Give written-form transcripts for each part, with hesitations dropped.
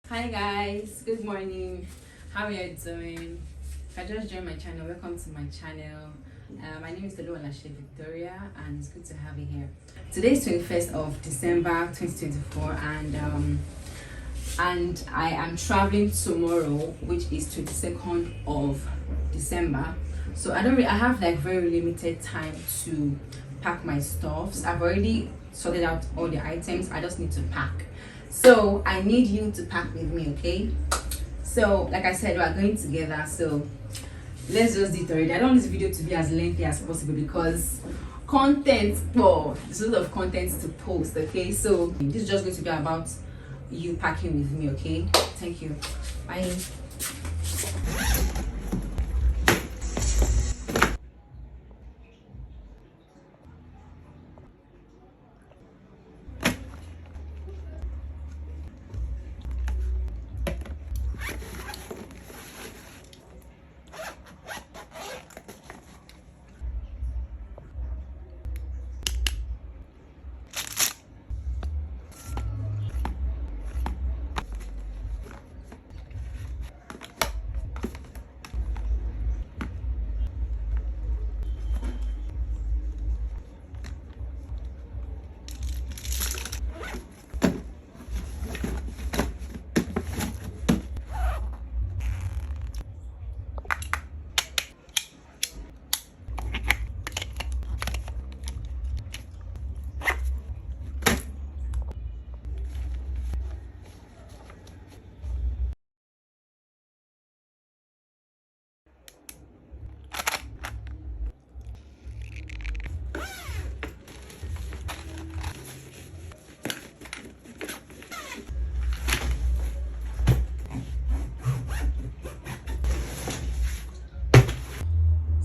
Hi guys, good morning. How are you doing? If I just joined my channel, welcome to my channel. My name is Victoria and it's good to have you here. Today is 21st of December 2024 and I am traveling tomorrow, which is 22nd of December. So I have like very limited time to pack my stuffs. I've already sorted out all the items. I just need to pack. So I need you to pack with me, okay? So like I said, we are going together, so let's just do it already. I don't want this video to be as lengthy as possible because content, there's a lot of content to post, okay? So this is just going to be about you packing with me, okay? Thank you. Bye.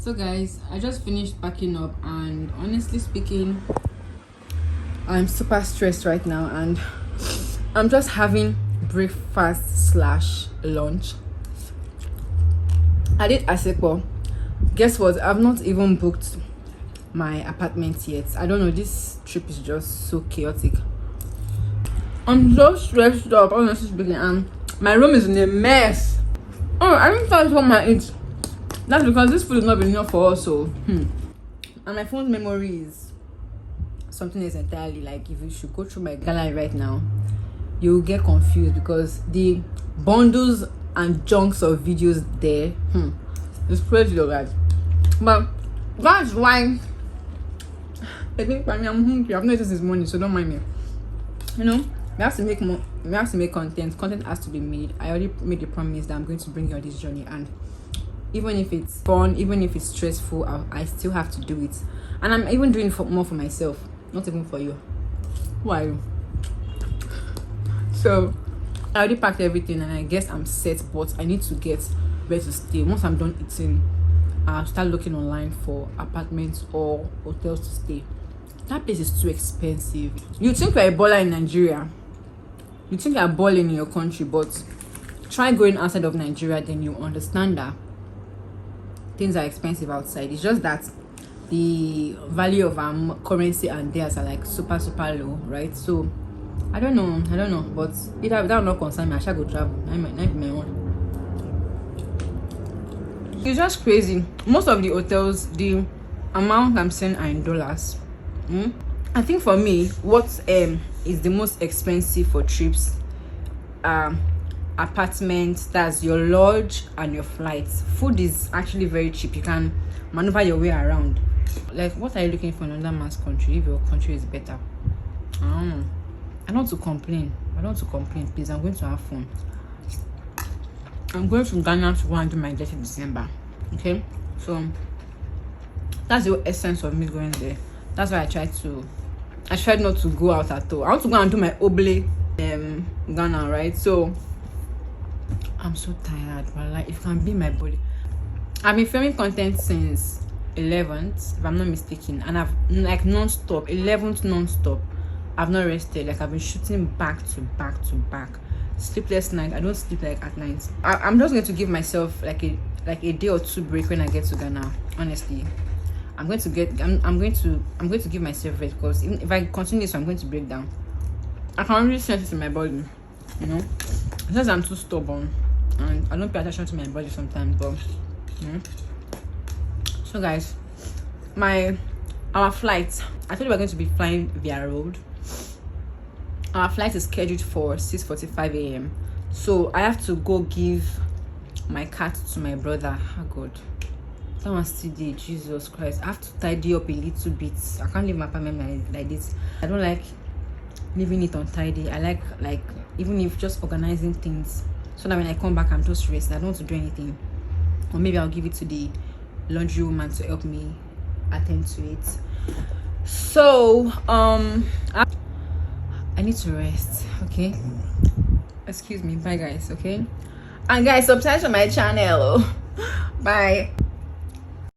So guys, I just finished packing up and honestly speaking, I'm super stressed right now and I'm just having breakfast slash lunch. I did Asepo. Guess what? I've not even booked my apartment yet. I don't know, this trip is just so chaotic. I'm so stressed up, honestly speaking, and my room is in a mess. Oh, I didn't touch what I eat. That's because this food is not been enough for us, so and my phone's memory is something else entirely. Like if you should go through my gallery right now, you'll get confused because the bundles and chunks of videos there, it's crazy though, guys. But that's why I think I'm hungry. I've noticed this morning, so don't mind me. You know, we have to make more. We have to make content. Content has to be made. I already made the promise that I'm going to bring you on this journey, and even if it's fun, even if it's stressful, I still have to do it. And I'm even doing it more for myself, not even for you. Why? So I already packed everything and I guess I'm set, but I need to get where to stay. Once I'm done eating, I'll start looking online for apartments or hotels to stay. That place is too expensive. You think you're a baller in Nigeria, you think you're balling in your country, but try going outside of Nigeria, then you understand that things are expensive outside. It's just that the value of our currency and theirs are like super low, right? So I don't know, but that will not concern me. I shall go travel. I might be my own. It's just crazy. Most of the hotels, the amount I'm saying are in dollars. I think for me, what is the most expensive for trips, apartments, that's your lodge and your flights. Food is actually very cheap. You can maneuver your way around. Like, what are you looking for in another man's country if your country is better? I don't know. I don't want to complain. Please, I'm going to have fun. I'm going to Ghana to go and do my date in December. Okay, so that's the essence of me going there. That's why I tried not to go out at all. I want to go and do my oblate Ghana, right? So I'm so tired, but like, if it can be my body. I've been filming content since 11th, if I'm not mistaken, and I've like non-stop, 11th non-stop. I've not rested. Like, I've been shooting back to back, sleepless night. I don't sleep like at night. I'm just going to give myself like a day or two break when I get to Ghana. Honestly, I'm going to give myself rest, because even if I continue this, I'm going to break down. I can really sense it in my body, you know. Since I'm too stubborn and I don't pay attention to my body sometimes, but so guys, our flight, I thought we were going to be flying via road. Our flight is scheduled for 6:45 a.m. so I have to go give my cat to my brother. Oh god, that one's still there. Jesus Christ, I have to tidy up a little bit. I can't leave my apartment like this. I don't like leaving it untidy. I like even if just organizing things so that when I come back I'm just rested. I don't want to do anything. Or maybe I'll give it to the laundry woman to help me attend to it. So I need to rest. Okay, excuse me. Bye guys. Okay, and guys, subscribe to my channel. Bye.